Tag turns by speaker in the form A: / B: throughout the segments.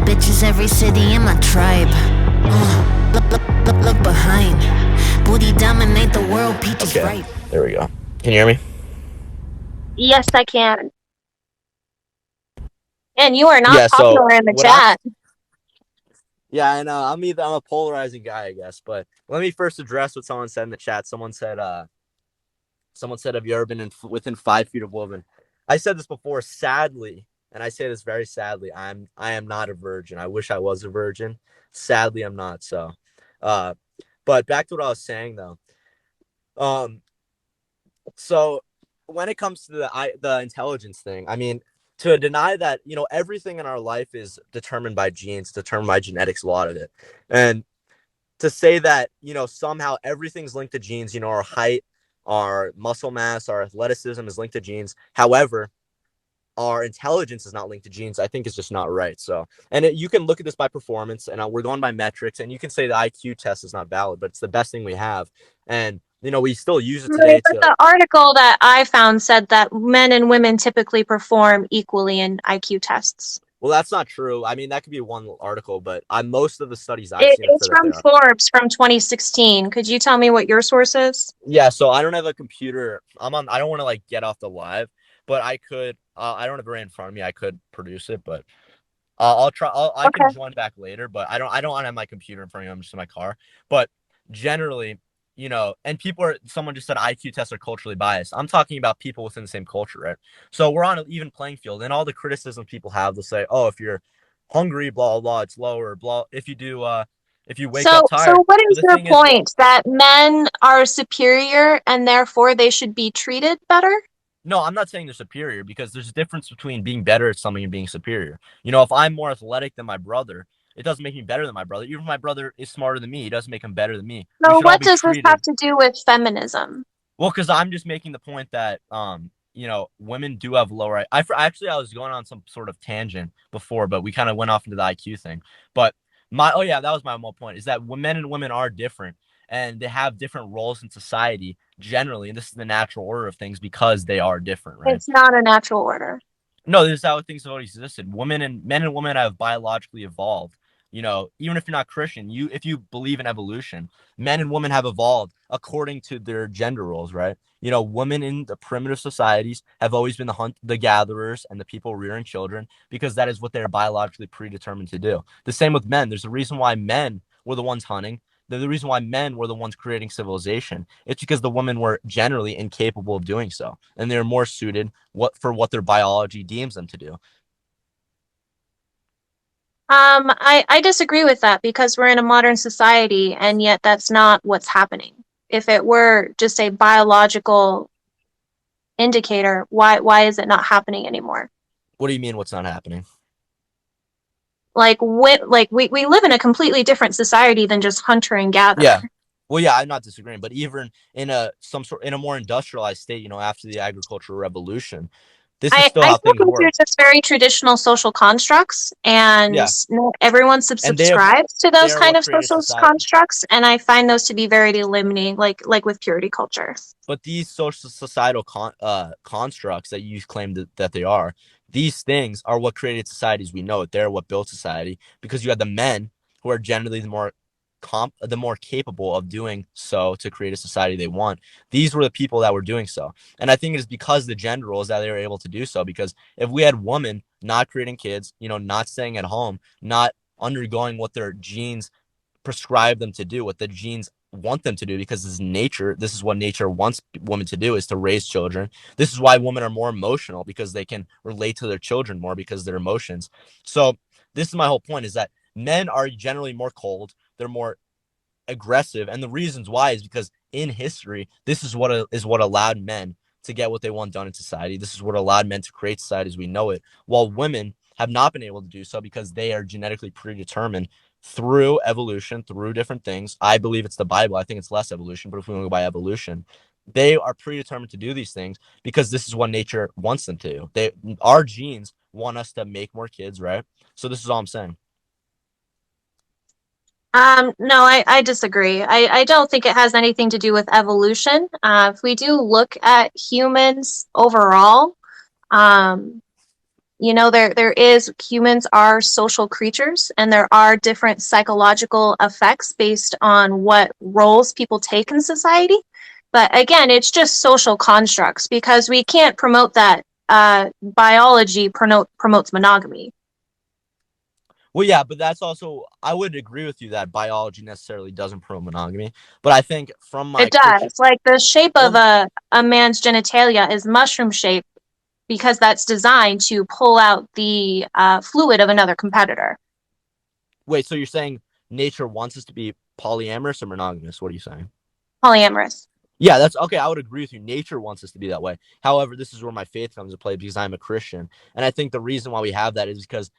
A: bitches, every city in my tribe. Look behind. Booty dominate the world, peaches
B: Okay,
A: ripe.
B: there we go. Can you hear me?
C: Yes, I can. And you are not
B: Yeah. So
C: popular in the
B: what I'm
C: chat.
B: yeah, I know. I'm a polarizing guy, I guess. But let me first address what someone said in the chat. Someone said, "Have you ever been within 5 feet of women?" I said this before. Sadly, and I say this very sadly, I am not a virgin. I wish I was a virgin. Sadly, I'm not. So, uh, but back to what I was saying though. Um, so when it comes to the intelligence thing, I mean, to deny that everything in our life is determined by genes, determined by genetics, a lot of it, and to say that somehow everything's linked to genes, our height, our muscle mass, our athleticism is linked to genes. However, our intelligence is not linked to genes, I think is just not right. So, and you can look at this by performance, and we're going by metrics, and you can say the IQ test is not valid, but it's the best thing we have, and we still use it
C: Right,
B: today
C: but
B: to.
C: the article that I found said that men and women typically perform equally in IQ tests.
B: Well, that's not true. I mean, that could be one article, but most of the studies I've seen have
C: It's
B: said that they
C: from
B: are.
C: Forbes from 2016. Could you tell me what your source is?
B: Yeah, so I don't have a computer. I don't want to like get off the live, but I could. I don't have it right in front of me. I could produce it, but I'll try. I can
C: Okay.
B: join back later, but I don't have my computer in front of me. I'm just in my car. But generally, and people are. Someone just said IQ tests are culturally biased. I'm talking about people within the same culture, right? So we're on an even playing field, and all the criticism people have, they'll say, "Oh, if you're hungry, blah blah, blah, it's lower, blah. If you wake up
C: So
B: tired."
C: what
B: But
C: is
B: the
C: your
B: thing is, well,
C: point? That men are superior and therefore they should be treated better?
B: no, I'm not saying they're superior because there's a difference between being better at something and being superior. If I'm more athletic than my brother, it doesn't make me better than my brother. Even if my brother is smarter than me, it doesn't make him better than me. We
C: So
B: should all
C: what
B: be
C: does this have
B: treated
C: to do with feminism?
B: well, because I'm just making the point that women do have lower. Actually, I was going on some sort of tangent before, but we kind of went off into the IQ thing. But oh yeah, that was my whole point, is that men and women are different and they have different roles in society generally, and this is the natural order of things because they are different, right?
C: It's not a natural order.
B: No, this is how things have always existed. Women and men and women have biologically evolved. Even if you're not Christian, if you believe in evolution, men and women have evolved according to their gender roles, right? Women in the primitive societies have always been the gatherers, and the people rearing children because that is what they're biologically predetermined to do. The same with men. There's a reason why men were the ones hunting. The reason why men were the ones creating civilization. It's because the women were generally incapable of doing so, and they're more suited what their biology deems them to do.
C: I disagree with that because we're in a modern society and yet that's not what's happening. If it were just a biological indicator, why is it not happening anymore?
B: What do you mean? What's not happening?
C: We live in a completely different society than just hunter and gatherer.
B: Yeah. Well, yeah, I'm not disagreeing, but even in a more industrialized state, after the agricultural revolution, this is still
C: I
B: how
C: still
B: things
C: think they're
B: were.
C: just very traditional social constructs, and
B: Yeah,
C: not everyone
B: and
C: subscribes to
B: they
C: those
B: are
C: kind
B: what
C: of
B: created
C: social
B: society.
C: constructs, and I find those to be very limiting, like with purity culture.
B: But these social societal constructs that you claim that they are, these things are what created society as we know it. They're what built society because you had the men who are generally the more capable of doing so to create a society they want. These were the people that were doing so. And I think it is because the gender roles that they were able to do so. Because if we had women not creating kids, not staying at home, not undergoing what their genes prescribe them to do, what the genes want them to do, because this is nature. This is what nature wants women to do, is to raise children. This is why women are more emotional, because they can relate to their children more because of their emotions. So this is my whole point, is that men are generally more cold. They're more aggressive. And the reasons why is because in history, this is what allowed men to get what they want done in society. This is what allowed men to create society as we know it, while women have not been able to do so because they are genetically predetermined through evolution, through different things. I believe it's the Bible. I think it's less evolution, but if we want to go by evolution, they are predetermined to do these things because this is what nature wants them to. Our genes want us to make more kids, right? So this is all I'm saying.
C: No, I disagree. I don't think it has anything to do with evolution. If we do look at humans overall, um, there is, humans are social creatures, and there are different psychological effects based on what roles people take in society. But again, it's just social constructs, because we can't promote that biology promotes monogamy.
B: Well, yeah, but that's also, I would agree with you that biology necessarily doesn't promote monogamy. But I think from my
C: It
B: Christian,
C: does. Like the shape of
B: well,
C: a man's genitalia is mushroom shaped, because that's designed to pull out the fluid of another competitor.
B: wait, so you're saying nature wants us to be polyamorous or monogamous? What are you saying?
C: Polyamorous.
B: Yeah, that's okay. I would agree with you. Nature wants us to be that way. However, this is where my faith comes into play because I'm a Christian. And I think the reason why we have that is because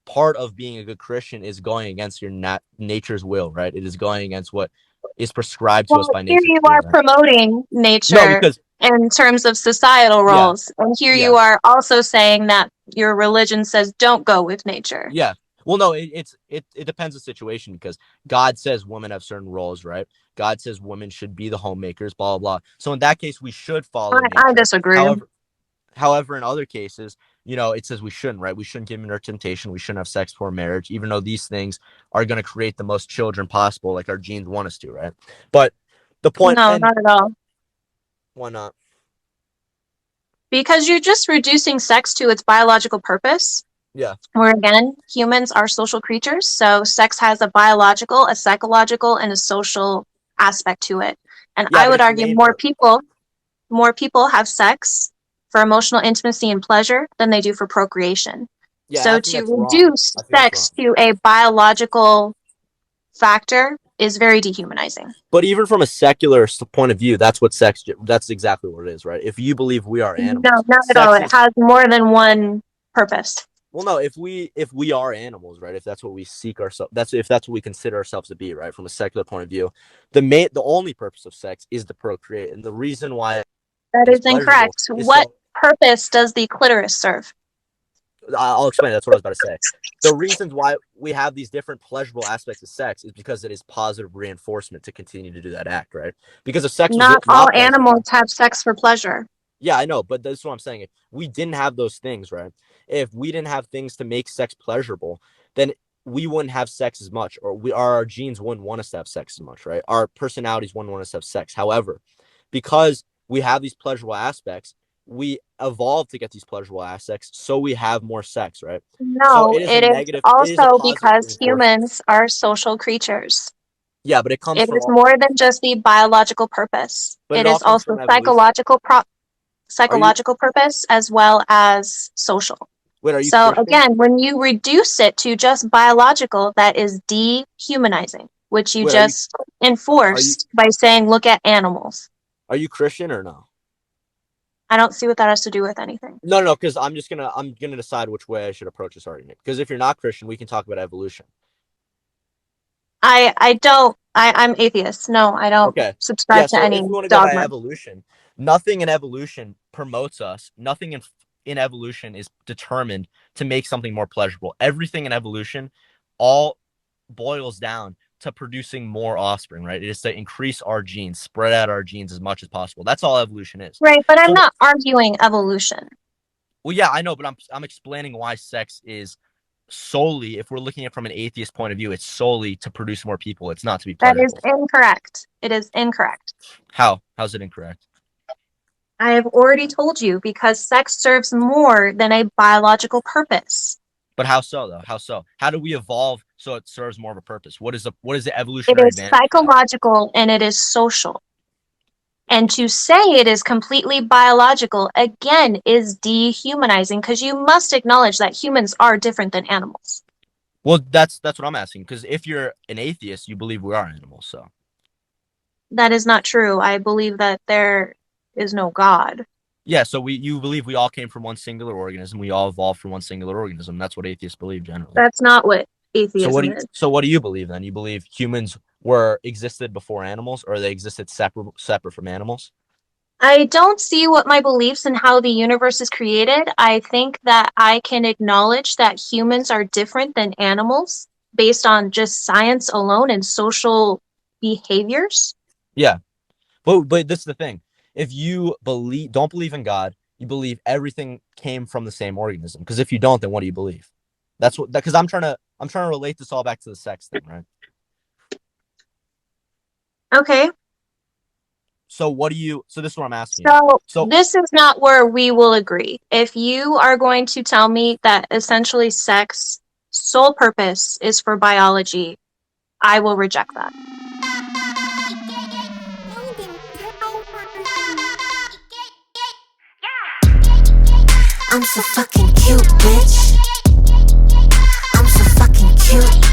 B: part of being a good Christian is going against your nature's will, right? It is going against what is prescribed to us
C: Well,
B: by
C: here
B: nature
C: you
B: to do
C: are
B: that.
C: promoting
B: No,
C: nature
B: because,
C: in terms of societal
B: yeah,
C: roles. And here
B: yeah.
C: you are also saying that your religion says don't go with nature.
B: Yeah. Well, no, it depends on the situation because God says women have certain roles, right? God says women should be the homemakers, blah blah blah. So in that case, we should follow
C: I
B: nature.
C: disagree.
B: However, in other cases, it says we shouldn't, right? We shouldn't give in our temptation. We shouldn't have sex before marriage, even though these things are going to create the most children possible, like our genes want us to, right? But the point,
C: No,
B: and
C: not at all.
B: why not?
C: Because you're just reducing sex to its biological purpose.
B: Yeah,
C: Where again, humans are social creatures, so sex has a biological, a psychological, and a social aspect to it. And
B: yeah,
C: I
B: but
C: would
B: its
C: argue
B: main purpose.
C: more people have sex for emotional intimacy and pleasure than they do for procreation.
B: Yeah, and I
C: So
B: think
C: to
B: that's wrong.
C: reduce
B: I think that's wrong.
C: sex to a biological factor is very dehumanizing.
B: But even from a secular point of view, that's what sex. That's exactly what it is, right? If you believe we are
C: No,
B: animals,
C: not at all.
B: sex
C: It
B: is.
C: has more than one purpose.
B: Well, no, if we are animals, right? If that's what we seek ourselves, that's what we consider ourselves to be, right? From a secular point of view, the only purpose of sex is to procreate, and the reason why
C: That
B: it is
C: is
B: pleasurable
C: incorrect.
B: is
C: What
B: so.
C: purpose does the clitoris serve?
B: I'll explain. That's what I was about to say. The reasons why we have these different pleasurable aspects of sex is because it is positive reinforcement to continue to do that act, right? Because if sex was
C: Not all
B: not
C: animals
B: pleasurable,
C: have sex for pleasure.
B: yeah, I know, but that's what I'm saying. If we didn't have those things, right? If we didn't have things to make sex pleasurable, then we wouldn't have sex as much, or our genes wouldn't want us to have sex as much, right? Our personalities wouldn't want us to have sex. However, because we have these pleasurable aspects, we evolved to get these pleasurable aspects, so we have more sex, right? So
C: No,
B: it is a
C: it is
B: negative, it is a
C: also
B: positive
C: because
B: reinforcement.
C: humans are social creatures.
B: Yeah, but it comes
C: It
B: from
C: is
B: all,
C: more than just the biological purpose.
B: but it
C: It
B: all
C: is
B: comes
C: also
B: from evolution. Are you
C: psychological purpose as well as social.
B: wait? Are you
C: So
B: Christian?
C: again, when you reduce it to just biological, that is dehumanizing, which you
B: Wait,
C: just
B: are you
C: enforced by saying, look at animals.
B: are you Christian or no?
C: I don't see what that has to do with anything.
B: No, no, because I'm gonna decide which way I should approach this argument. Because if you're not Christian, we can talk about evolution.
C: I don't, I'm atheist. No, I don't
B: Okay. Yeah.
C: subscribe to
B: So
C: any
B: if we want to go by
C: dogma.
B: evolution, nothing in evolution promotes us. Nothing in evolution is determined to make something more pleasurable. Everything in evolution, all boils down to producing more offspring. Right? It is to increase our genes, spread out our genes as much as possible. That's all evolution is.
C: Right, but I'm
B: So,
C: not arguing evolution.
B: well, yeah, I know, but I'm explaining why sex is solely, if we're looking at it from an atheist point of view, it's solely to produce more people. It's not to be
C: That is
B: pleasurable.
C: incorrect. It is incorrect.
B: How's it incorrect?
C: I have already told you, because sex serves more than a biological purpose.
B: But how so though? How so? How do we evolve so it serves more of a purpose? What is the
C: It
B: evolutionary
C: is
B: advantage of that?
C: psychological and it is social. And to say it is completely biological, again, is dehumanizing, because you must acknowledge that humans are different than animals.
B: Well, that's what I'm asking. Because if you're an atheist, you believe we are animals. So
C: That is not true. I believe that there is no God.
B: yeah, so you believe we all came from one singular organism. We all evolved from one singular organism. That's what atheists believe generally.
C: That's not what
B: So
C: atheism is.
B: what do you believe then? You believe humans were existed before animals, or they existed separate from animals?
C: I don't see what my beliefs in how the universe is created. I think that I can acknowledge that humans are different than animals based on just science alone and social behaviors.
B: Yeah, but this is the thing. If you don't believe in God, you believe everything came from the same organism. Because if you don't, then what do you believe? That's what. Because I'm trying to relate this all back to the sex thing, right?
C: Okay.
B: So what do you? So this is what I'm asking.
C: So this is not where we will agree. If you are going to tell me that essentially sex sole purpose is for biology, I will reject that.
A: I'm so fucking cute, bitch. I'm so fucking cute.